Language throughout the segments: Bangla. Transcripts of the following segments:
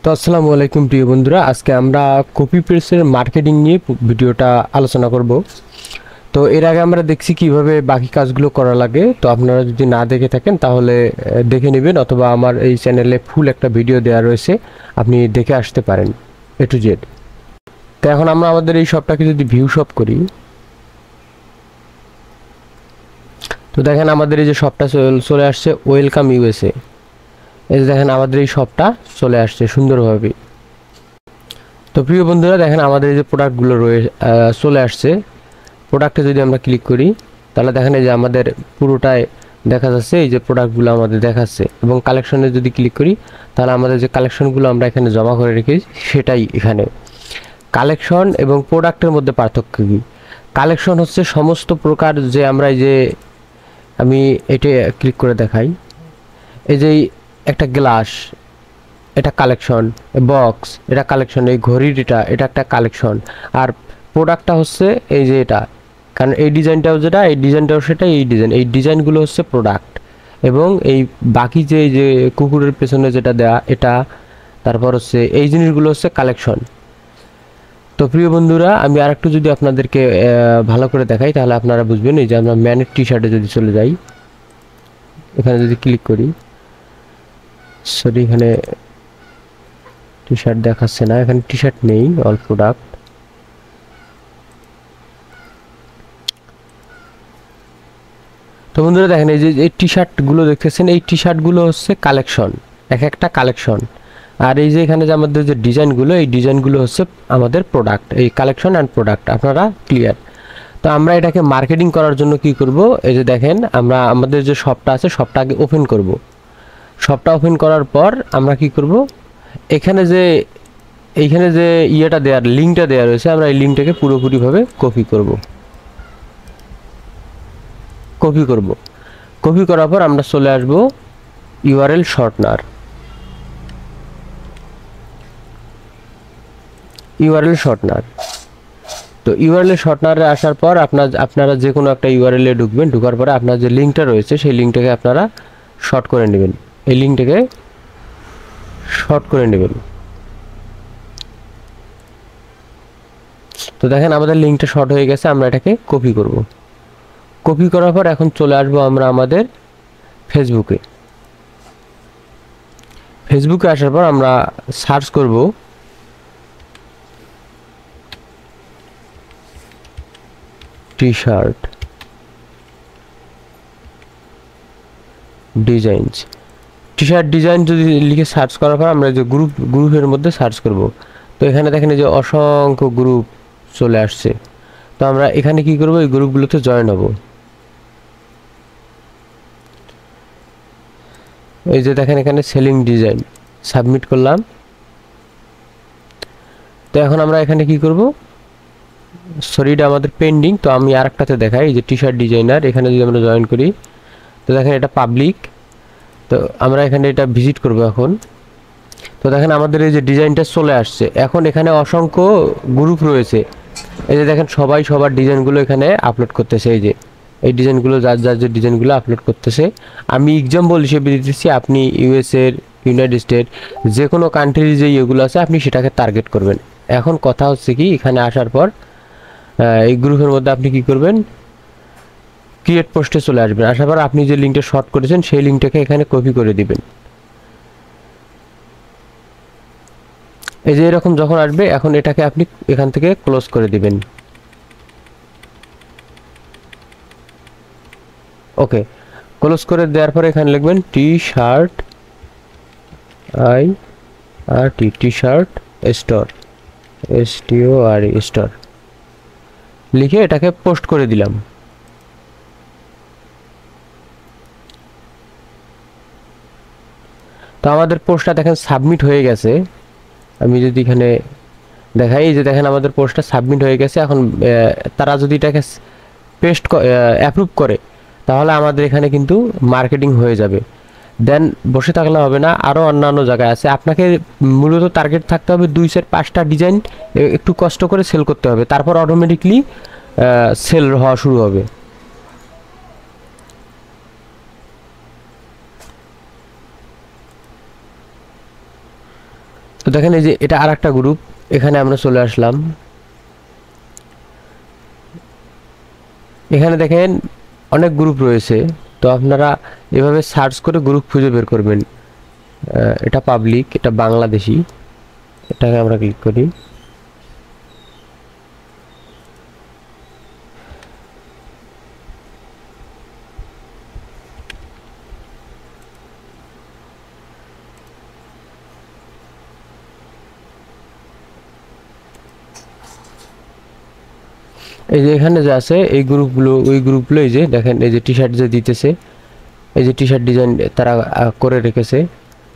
তো আসসালামু আলাইকুম প্রিয় বন্ধুরা, আজকে আমরা কপি পেস্টের মার্কেটিং নিয়ে ভিডিওটা আলোচনা করব। তো এর আগে আমরা দেখছি কিভাবে বাকি কাজগুলো করা লাগে। তো আপনারা যদি না দেখে থাকেন তাহলে দেখে নেবেন, অথবা আমার এই চ্যানেলে ফুল একটা ভিডিও দেওয়া রয়েছে, আপনি দেখে আসতে পারেন এ টু জেড। তো এখন আমরা আমাদের এই শপটাকে যদি ভিউ শপ করি, তো দেখেন আমাদের এই যে শপটা চলে আসছে ওয়েলকাম ইউএসএ। এই যে দেখেন আমাদের এই শপটা চলে আসছে সুন্দরভাবে। তো প্রিয় বন্ধুরা, দেখেন আমাদের এই যে প্রোডাক্টগুলো চলে আসছে। প্রোডাক্টে যদি আমরা ক্লিক করি তাহলে দেখেন এই যে আমাদের পুরোটাই দেখা যাচ্ছে, এই যে প্রোডাক্টগুলো আমাদের দেখাচ্ছে। এবং কালেকশনে যদি ক্লিক করি তাহলে আমাদের যে কালেকশনগুলো আমরা এখানে জমা করে রেখেছি সেটাই এখানে। কালেকশন এবং প্রোডাক্টের মধ্যে পার্থক্য কী? কালেকশন হচ্ছে সমস্ত প্রকার, যে আমরা এই যে আমি এটা ক্লিক করে দেখাই, এই যে একটা গ্লাস, এটা কালেকশন, বক্স এটা কালেকশন, এই ঘড়ির এটা একটা কালেকশন। আর প্রোডাক্টটা হচ্ছে এই যে এটা, কারণ এই ডিজাইনটাও যেটা, এই ডিজাইনটাও সেটা, এই ডিজাইনগুলো হচ্ছে প্রোডাক্ট। এবং এই বাকি যে কুকুরের পেছনে যেটা দেয়া এটা, তারপর হচ্ছে এই জিনিসগুলো হচ্ছে কালেকশন। তো প্রিয় বন্ধুরা, আমি আরেকটু যদি আপনাদেরকে ভালো করে দেখাই তাহলে আপনারা বুঝবেন। এই যে আমরা ম্যানের টি শার্টে যদি চলে যাই, এখানে যদি ক্লিক করি, সরি এখানে টি শার্ট দেখাচ্ছে না, এখানে টি শার্ট নেই, অল প্রোডাক্ট। তো বন্ধুরা দেখেন, এই যে এই টি শার্টগুলো দেখতেছেন, এই টি শার্টগুলো হচ্ছে কালেকশন, এক একটা কালেকশন। আর এই যে এখানে যে আমাদের যে ডিজাইনগুলো, এই ডিজাইনগুলো হচ্ছে আমাদের প্রোডাক্ট, এই কালেকশন অ্যান্ড প্রোডাক্ট। আপনারা ক্লিয়ার? তো আমরা এটাকে মার্কেটিং করার জন্য কি করব, এই যে দেখেন আমরা আমাদের যে শপটা আছে শপটা আগে ওপেন করব। শপটা ওপেন করার পর আমরা কি করব, এখানে যে এইখানে যে ইয়েটা দেওয়ার লিঙ্কটা দেওয়া রয়েছে, আমরা এই লিঙ্কটাকে পুরোপুরিভাবে কপি করব। কপি করার পর আমরা চলে আসব ইউআরএল শর্টনার। তো ইউআরএল শর্টনারে আসার পর আপনারা যে কোনো একটা ইউআরএলে ঢুকবেন। ঢোকার পরে আপনার যে লিঙ্কটা রয়েছে সেই লিঙ্কটাকে আপনারা শর্ট করে নেবেন। এই লিঙ্কটাকে শর্ট করে নেবেন। তো দেখেন আমাদের লিঙ্কটা শর্ট হয়ে গেছে, আমরা এটাকে কপি করব। কপি করার পর এখন চলে আসবো আমরা আমাদের ফেসবুকে আসার পর আমরা সার্চ করব টি শার্ট ডিজাইন যদি লিখে সার্চ করার পর আমরা যে গ্রুপের মধ্যে সার্চ করব। তো এখানে দেখেন যে অসংখ্য গ্রুপ চলে আসছে। তো আমরা এখানে কি করব, এই গ্রুপগুলোতে জয়েন হব। এই যে দেখেন এখানে সেলিং ডিজাইন সাবমিট করলাম। তো এখন আমরা এখানে কি করব, সরি এটা আমাদের পেন্ডিং। তো আমি আরেকটাতে দেখাই, এই যে টি শার্ট ডিজাইনার, এখানে যদি আমরা জয়েন করি তো দেখেন এটা পাবলিক। তো আমরা এখানে এটা ভিজিট করব এখন। তো দেখেন আমাদের এই যে ডিজাইনটা চলে আসছে। এখন এখানে অসংখ্য গ্রুপ রয়েছে। এই যে দেখেন সবাই সবার ডিজাইনগুলো এখানে আপলোড করতেছে। এই যে এই ডিজাইনগুলো যার যে ডিজাইনগুলো আপলোড করতেছে, আমি এক্সাম্পল হিসেবে দিতেছি, আপনি ইউএসএর, ইউনাইটেড স্টেট, যে কোনো কান্ট্রির যে ইয়েগুলো আছে আপনি সেটাকে টার্গেট করবেন। এখন কথা হচ্ছে কি, এখানে আসার পর এই গ্রুপের মধ্যে আপনি কি করবেন, ক্রিয়েট পোস্টে চলে আসবেন। আসার পর আপনি যে লিঙ্কটা শর্ট করেছেন সেই লিঙ্কটাকে এখানে কপি করে দিবেন। এই যে এরকম যখন আসবে, এখন এটাকে আপনি এখান থেকে ক্লোজ করে দিবেন। ওকে, ক্লোজ করে দেওয়ার পরে এখানে লিখবেন T shirt T shirt store, store লিখে এটাকে পোস্ট করে দিলাম। তো আমাদের পোস্টটা দেখেন সাবমিট হয়ে গেছে। আমি যদি এখানে দেখাই, এই যে দেখেন আমাদের পোস্টটা সাবমিট হয়ে গেছে। এখন তারা যদি এটাকে অ্যাপ্রুভ করে তাহলে আমাদের এখানে কিন্তু মার্কেটিং হয়ে যাবে। দেন বসে থাকলে হবে না, আরও অন্যান্য জায়গায় আছে। আপনাকে মূলত টার্গেট থাকতে হবে 2-4-5টা ডিজাইন একটু কষ্ট করে সেল করতে হবে, তারপর অটোমেটিকলি সেল হওয়া শুরু হবে। তো দেখেন এই যে এটা আরেকটা গ্রুপ, এখানে আমরা চলে আসলাম। এখানে দেখেন অনেক গ্রুপ রয়েছে, তো আপনারা এভাবে সার্চ করে গ্রুপ খুঁজে বের করবেন। এটা পাবলিক, এটা বাংলাদেশি, এটাকে আমরা ক্লিক করি। এই যে এখানে যে আছে এই গ্রুপগুলো, ওই গ্রুপগুলো এই যে দেখেন এই যে টি শার্ট যে দিতেছে, এই যে টি শার্ট ডিজাইন তারা করে রেখেছে।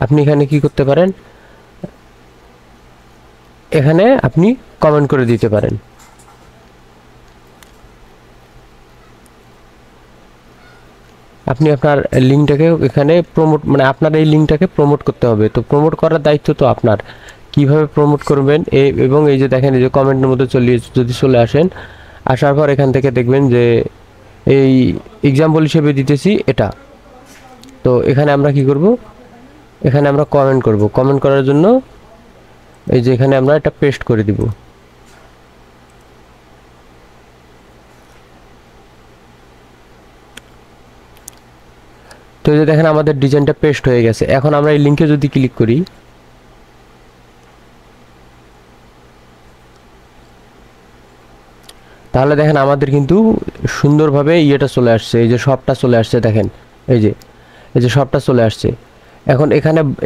আপনি এখানে কি করতে পারেন, এখানে আপনি কমেন্ট করে দিতে পারেন। আপনি আপনার লিঙ্কটাকে এখানে প্রমোট, মানে আপনার এই লিঙ্কটাকে প্রমোট করতে হবে। তো প্রমোট করার দায়িত্ব তো আপনার, কিভাবে প্রমোট করবেন। এবং এই যে দেখেন এই যে কমেন্টের মধ্যে যদি চলে আসেন, আসার পর এখান থেকে দেখবেন যে এই এক্সাম্পল হিসেবে দিতেছি এটা। তো এখানে আমরা কি করব, এখানে আমরা কমেন্ট করব। কমেন্ট করার জন্য এই যে এখানে আমরা এটা পেস্ট করে দিব। তো এই যে দেখেন আমাদের ডিজাইনটা পেস্ট হয়ে গেছে। এখন আমরা এই লিঙ্কে যদি ক্লিক করি, তাহলে দেখেন আমাদের কিন্তু সুন্দরভাবে ইয়েটা চলে আসছে, এই যে শপটা চলে আসছে। দেখেন এই যে শপটা চলে আসছে। এখন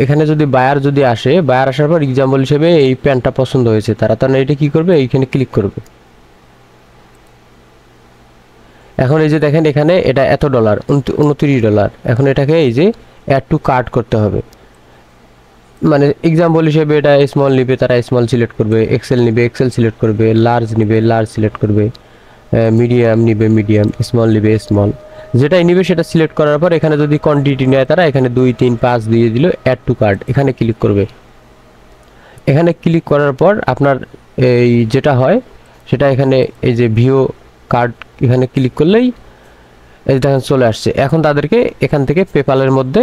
এখানে যদি বায়ার যদি আসে, বায়ার আসার পর এক্সাম্পল হিসেবে এই প্যান্টটা পছন্দ হয়েছে তারা, তাহলে এটা কি করবে, এইখানে ক্লিক করবে। এখন এই যে দেখেন এখানে এটা এত ডলার, $29। এখন এটাকে এই যে অ্যাড টু কার্ট করতে হবে। মানে এক্সাম্পল হিসেবে এটা স্মল নিবে, তারা স্মল সিলেক্ট করবে, এক্সেল নিবে এক্সেল সিলেক্ট করবে, লার্জ নিবে লার্জ সিলেক্ট করবে, মিডিয়াম নিবে মিডিয়াম, স্মল নিবে স্মল, যেটাই নিবে সেটা সিলেক্ট করার পর এখানে যদি কোয়ান্টিটি নেয় তারা এখানে 2 3 5 দিয়ে দিল, অ্যাড টু কার্ট, এখানে ক্লিক করবে। এখানে ক্লিক করার পর আপনার এই যেটা হয় সেটা এখানে এই যে ভিও কার্ড, এখানে ক্লিক করলেই এই দেখেন চলে আসছে। এখন তাদেরকে এখান থেকে পেপালের মধ্যে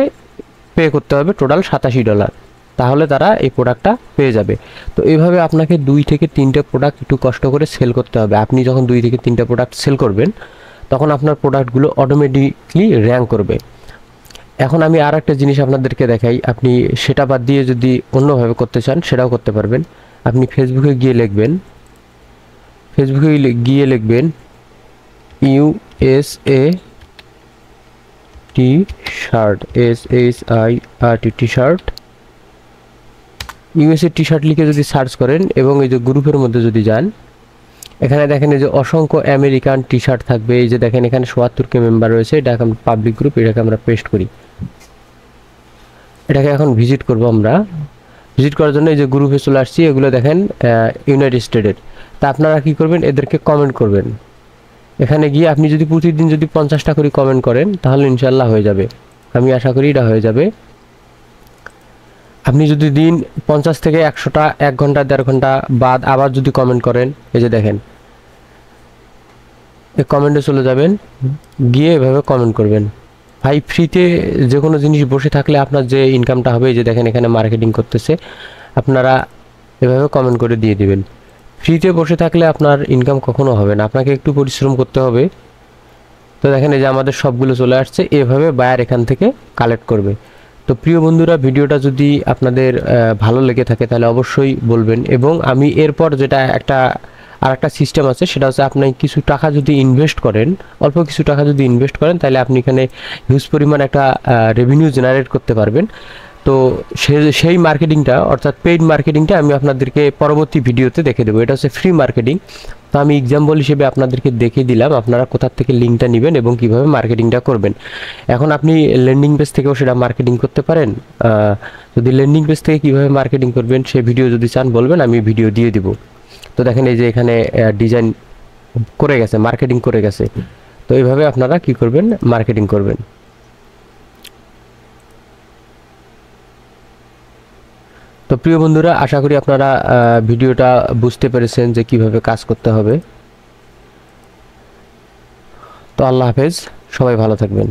পে করতে হবে টোটাল $87, তাহলে তারা এই প্রোডাক্টটা পেয়ে যাবে। তো এইভাবে আপনাকে 2 থেকে 3টে প্রোডাক্ট একটু কষ্ট করে সেল করতে হবে। আপনি যখন 2 থেকে 3টে প্রোডাক্ট সেল করবেন তখন আপনার প্রোডাক্টগুলো অটোমেটিকলি র্যাঙ্ক করবে। এখন আমি আর একটা জিনিস আপনাদেরকে দেখাই, আপনি সেটা বাদ দিয়ে যদি অন্যভাবে করতে চান সেটাও করতে পারবেন। আপনি ফেসবুকে গিয়ে লিখবেন USA T shirt, SHIRT T shirt, USA T shirt লিখে যদি সার্চ করেন এবং এই যে গ্রুপের মধ্যে যদি যান, এখানে দেখেন এই যে অসংখ্য আমেরিকান টি শার্ট থাকবে। এই যে দেখেন এখানে ৭৭কে মেম্বার রয়েছে, এটাকে আমরা পাবলিক গ্রুপ, এটাকে আমরা পেস্ট করি। এটাকে এখন ভিজিট করব আমরা। ভিজিট করার জন্য এই যে গ্রুপে চলে আসছি, এগুলো দেখেন ইউনাইটেড স্টেটের। তা আপনারা কি করবেন, এদেরকে কমেন্ট করবেন। এখানে গিয়ে আপনি যদি প্রতিদিন যদি 50টা করে কমেন্ট করেন তাহলে ইনশাল্লাহ হয়ে যাবে, আমি আশা করি এটা হয়ে যাবে। আপনি যদি দিন 50 থেকে 100টা 1 ঘন্টা 1.5 ঘন্টা বাদ আবার যদি কমেন্ট করেন, এই যে দেখেন এই কমেন্টে চলে যাবেন, গিয়ে এভাবে কমেন্ট করবেন। ভাই ফ্রিতে যে কোনো জিনিস বসে থাকলে আপনার যে ইনকামটা হবে, এই যে দেখেন এখানে মার্কেটিং করতেছে, আপনারা এভাবে কমেন্ট করে দিয়ে দিবেন। ফ্রিতে বসে থাকলে আপনার ইনকাম কখনো হবে না, আপনাকে একটু পরিশ্রম করতে হবে। তো দেখেন এই যে আমাদের সবগুলো চলে আসছে, এভাবে বায়ার এখান থেকে কালেক্ট করবে। তো প্রিয় বন্ধুরা, ভিডিওটা যদি আপনাদের ভালো লেগে থাকে তাহলে অবশ্যই বলবেন। এবং আমি এরপর যেটা আরেকটা সিস্টেম আছে, সেটা হচ্ছে আপনি কিছু টাকা যদি ইনভেস্ট করেন, অল্প কিছু টাকা যদি ইনভেস্ট করেন, তাহলে আপনি এখানে হিউজ পরিমাণ একটা রেভিনিউ জেনারেট করতে পারবেন। তো সেই মার্কেটিংটা, অর্থাৎ পেইড মার্কেটিংটা আমি আপনাদেরকে পরবর্তী ভিডিওতে দেখে দেবো। এটা হচ্ছে ফ্রি মার্কেটিং। তো আমি এক্সাম্পল হিসেবে আপনাদেরকে দেখিয়ে দিলাম আপনারা কোথা থেকে লিঙ্কটা নেবেন এবং কিভাবে মার্কেটিংটা করবেন। এখন আপনি ল্যান্ডিং পেজ থেকেও সেটা মার্কেটিং করতে পারেন। যদি ল্যান্ডিং পেজ থেকে কীভাবে মার্কেটিং করবেন সেই ভিডিও যদি চান বলবেন, আমি ভিডিও দিয়ে দিব। তো দেখেন এই যে এখানে ডিজাইন করে গেছে, মার্কেটিং করে গেছে। তো এইভাবে আপনারা কি করবেন, মার্কেটিং করবেন। তো প্রিয় বন্ধুরা, আশা করি আপনারা ভিডিওটা বুঝতে পেরেছেন যে কিভাবে কাজ করতে হবে। তো আল্লাহ হাফেজ, সবাই ভালো থাকবেন।